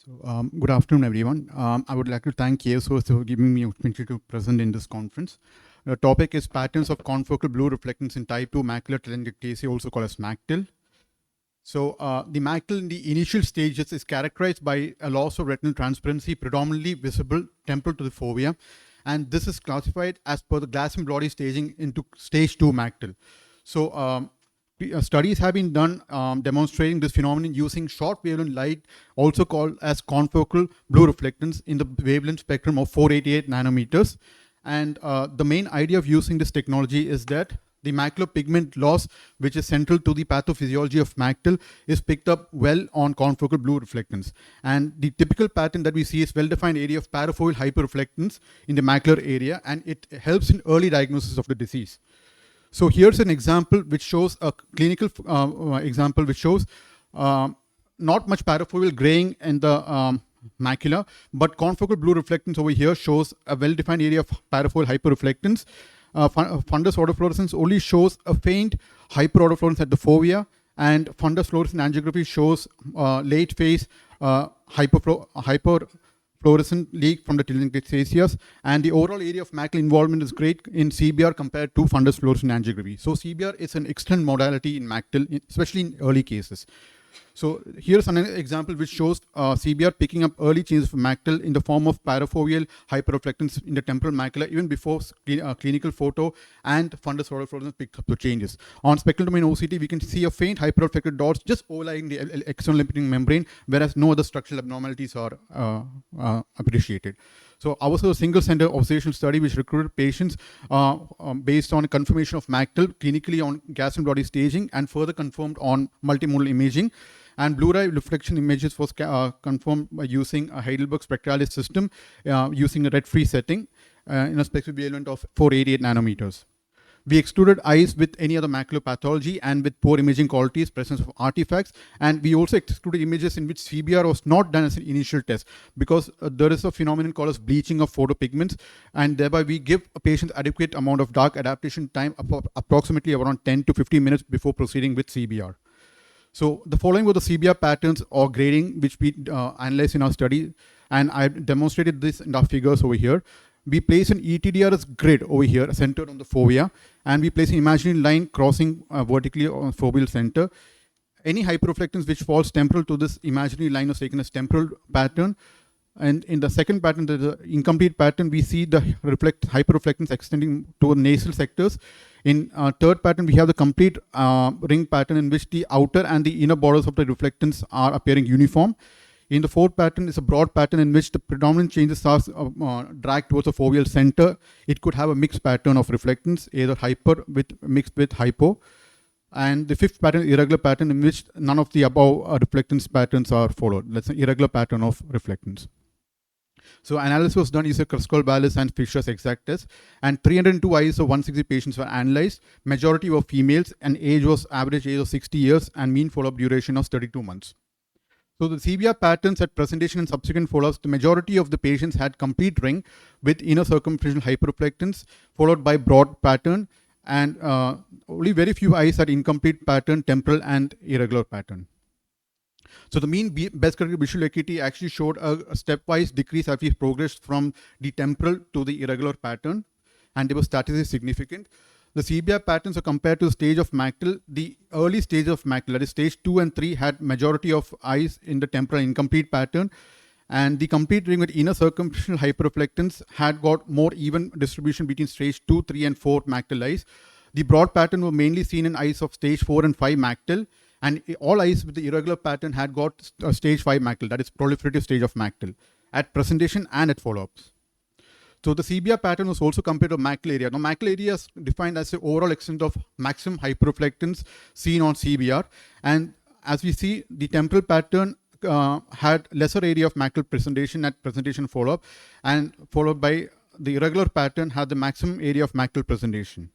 Good afternoon, everyone. I would like to thank KSOS for giving me an opportunity to present in this conference. The topic is patterns of confocal blue reflectance in type 2 macular telangiectasia, also called as MACTEL. The MACTEL in the initial stages is characterized by a loss of retinal transparency, predominantly visible temporal to the fovea, and this is classified as per the glass and body staging into stage 2 MACTEL. Studies have been done demonstrating this phenomenon using short wavelength light, also called as confocal blue reflectance, in the wavelength spectrum of 488 nanometers. And the main idea of using this technology is that the macular pigment loss, which is central to the pathophysiology of MACTEL, is picked up well on confocal blue reflectance. And the typical pattern that we see is well-defined area of parafoveal hyperreflectance in the macular area, and it helps in early diagnosis of the disease. So here's an example which shows a clinical example which shows not much parafoveal graying in the macula, but confocal blue reflectance over here shows a well-defined area of parafoveal hyperreflectance. Fundus autofluorescence only shows a faint hyperautofluorescence at the fovea, and fundus fluorescent angiography shows late phase hyperfluorescent leak from the telangiectasias, and the overall area of macular involvement is great in CBR compared to fundus fluorescent angiography. So CBR is an excellent modality in MACTEL, especially in early cases. So here's an example which shows CBR picking up early changes of MACTEL in the form of parafoveal hyperreflectance in the temporal macula, even before clinical photo and fundus autofluorescence picked up the changes. On spectral domain OCT, we can see a faint hyperreflected dots just overlying the external limiting membrane, whereas no other structural abnormalities are appreciated. So ours was a single center observational study which recruited patients based on a confirmation of MACTEL clinically on gas and body staging, and further confirmed on multimodal imaging. And blue-ray reflection images was confirmed by using a Heidelberg spectralis system using a red-free setting in a specific wavelength of 488 nanometers. We excluded eyes with any other macular pathology and with poor imaging qualities, presence of artifacts, and we also excluded images in which CBR was not done as an initial test, because there is a phenomenon called as bleaching of photopigments, and thereby we give a patient adequate amount of dark adaptation time, approximately around 10 to 15 minutes before proceeding with CBR. So the following were the CBR patterns or grading which we analyzed in our study, and I demonstrated this in our figures over here. We place an ETDRS grid over here centered on the fovea, and we place an imaginary line crossing vertically on foveal center. Any hyperreflectance which falls temporal to this imaginary line is taken as temporal pattern. And in the second pattern, the incomplete pattern, we see the hyperreflectance extending to nasal sectors. In third pattern, we have the complete ring pattern in which the outer and the inner borders of the reflectance are appearing uniform. In the fourth pattern is a broad pattern in which the predominant changes are dragged towards the foveal center. It could have a mixed pattern of reflectance, either hyper mixed with hypo. And the fifth pattern, irregular pattern, in which none of the above reflectance patterns are followed. That's an irregular pattern of reflectance. So analysis was done using Kruskal-Wallis and Fisher's exact test, and 302 eyes of 160 patients were analyzed. Majority were females, and average age of 60 years, and mean follow-up duration of 32 months. So the CBR patterns at presentation and subsequent follow-ups, the majority of the patients had complete ring with inner circumferential hyperreflectance, followed by broad pattern, and only very few eyes had incomplete pattern, temporal and irregular pattern. So the mean best corrected visual acuity actually showed a stepwise decrease as we progressed from the temporal to the irregular pattern, and they were statistically significant. The CBR patterns are compared to the stage of MACTEL. The early stage of MACTEL, that is stage 2 and 3, had majority of eyes in the temporal incomplete pattern, and the complete ring with inner circumferential hyperreflectance had got more even distribution between stage 2, 3, and 4 MACTEL eyes. The broad pattern were mainly seen in eyes of stage 4 and 5 MACTEL, and all eyes with the irregular pattern had got stage 5 MACTEL, that is proliferative stage of MACTEL, at presentation and at follow-ups. So the CBR pattern was also compared to macular area. Now macular area is defined as the overall extent of maximum hyperreflectance seen on CBR. And as we see, the temporal pattern had lesser area of macular presentation at presentation follow-up, and followed by the irregular pattern had the maximum area of macular presentation.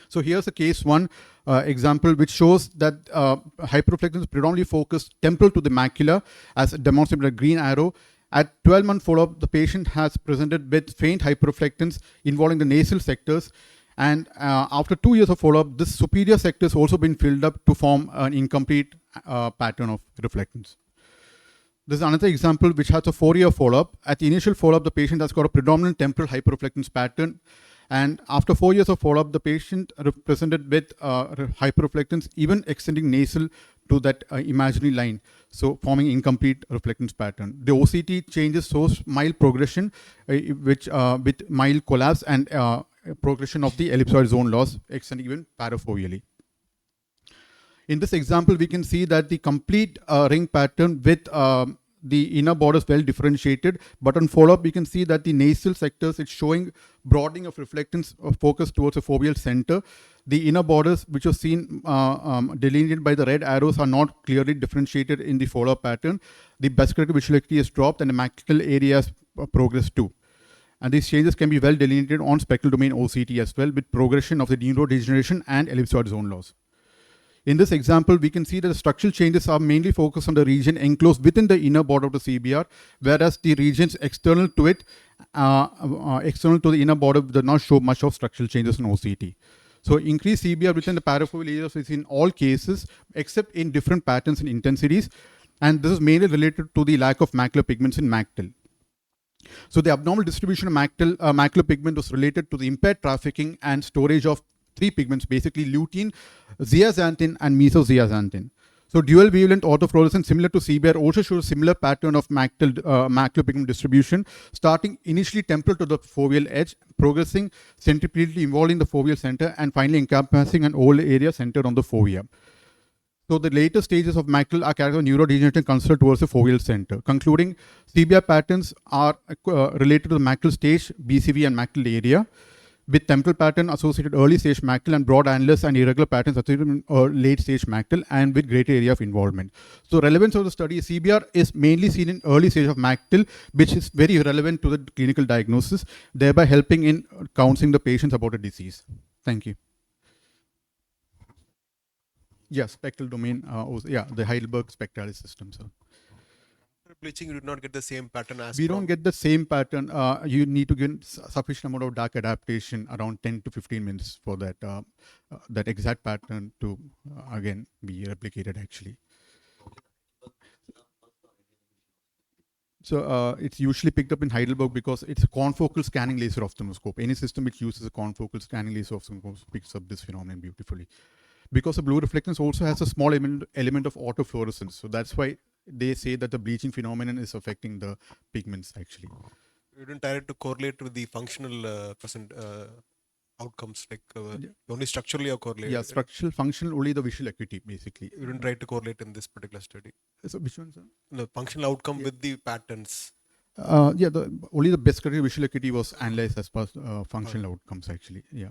So here's a case one example which shows that hyperreflectance is predominantly focused temporal to the macula, as demonstrated by a green arrow. At 12-month follow-up, the patient has presented with faint hyperreflectance involving the nasal sectors, and after 2 years of follow-up, this superior sector has also been filled up to form an incomplete pattern of reflectance. This is another example which has a 4-year follow-up. At the initial follow-up, the patient has got a predominant temporal hyperreflectance pattern. And after 4 years of follow-up, the patient presented with hyperreflectance, even extending nasal to that imaginary line, so forming incomplete reflectance pattern. The OCT changes shows mild progression, which with mild collapse and progression of the ellipsoid zone loss, extending even parafoveally. In this example, we can see that the complete ring pattern with the inner borders well differentiated, but on follow-up, we can see that the nasal sectors, it's showing broadening of reflectance focused towards the foveal center. The inner borders, which are seen delineated by the red arrows, are not clearly differentiated in the follow-up pattern. The best-corrected visual acuity has dropped and the macular area has progressed too. And these changes can be well delineated on spectral domain OCT as well, with progression of the neurodegeneration and ellipsoid zone loss. In this example, we can see that the structural changes are mainly focused on the region enclosed within the inner border of the CBR, whereas the regions external to it, external to the inner border, do not show much of structural changes in OCT. So increased CBR within the parafoveal areas is in all cases, except in different patterns and intensities. And this is mainly related to the lack of macular pigments in MACTIL. So the abnormal distribution of macular pigment was related to the impaired trafficking and storage of 3 pigments, basically lutein, zeaxanthin, and mesozeaxanthin. So dual wavelength autofluorescence similar to CBR also shows a similar pattern of macular pigment distribution, starting initially temporal to the foveal edge, progressing centripetally involving the foveal center, and finally encompassing an oval area centered on the fovea. So the later stages of macular are characterized neurodegeneration considered towards the foveal center. Concluding, CBR patterns are related to the macular stage, BCV, and macular area, with temporal pattern associated early stage macule and broad annulus and irregular patterns associated in late stage macule and with greater area of involvement. So relevance of the study, CBR is mainly seen in early stage of macule, which is very relevant to the clinical diagnosis, thereby helping in counseling the patients about a disease. Thank you. Yeah, spectral domain, the Heidelberg spectralis system. So. Bleaching, you do not get the same pattern as we don't get the same pattern. You need to get sufficient amount of dark adaptation, around 10 to 15 minutes for that that exact pattern to again be replicated actually. So it's usually picked up in Heidelberg because it's a confocal scanning laser ophthalmoscope. Any system which uses a confocal scanning laser ophthalmoscope picks up this phenomenon beautifully. Because the blue reflectance also has a small element of autofluorescence. So that's why they say that the bleaching phenomenon is affecting the pigments actually. You didn't try to correlate with the functional outcomes, like only structurally or correlate? Yeah, structural, functional, only the visual acuity basically. You didn't try to correlate in this particular study? So which one, sir? The functional outcome with the patterns. Only the best corrected visual acuity was analyzed as per functional outcomes actually. Yeah.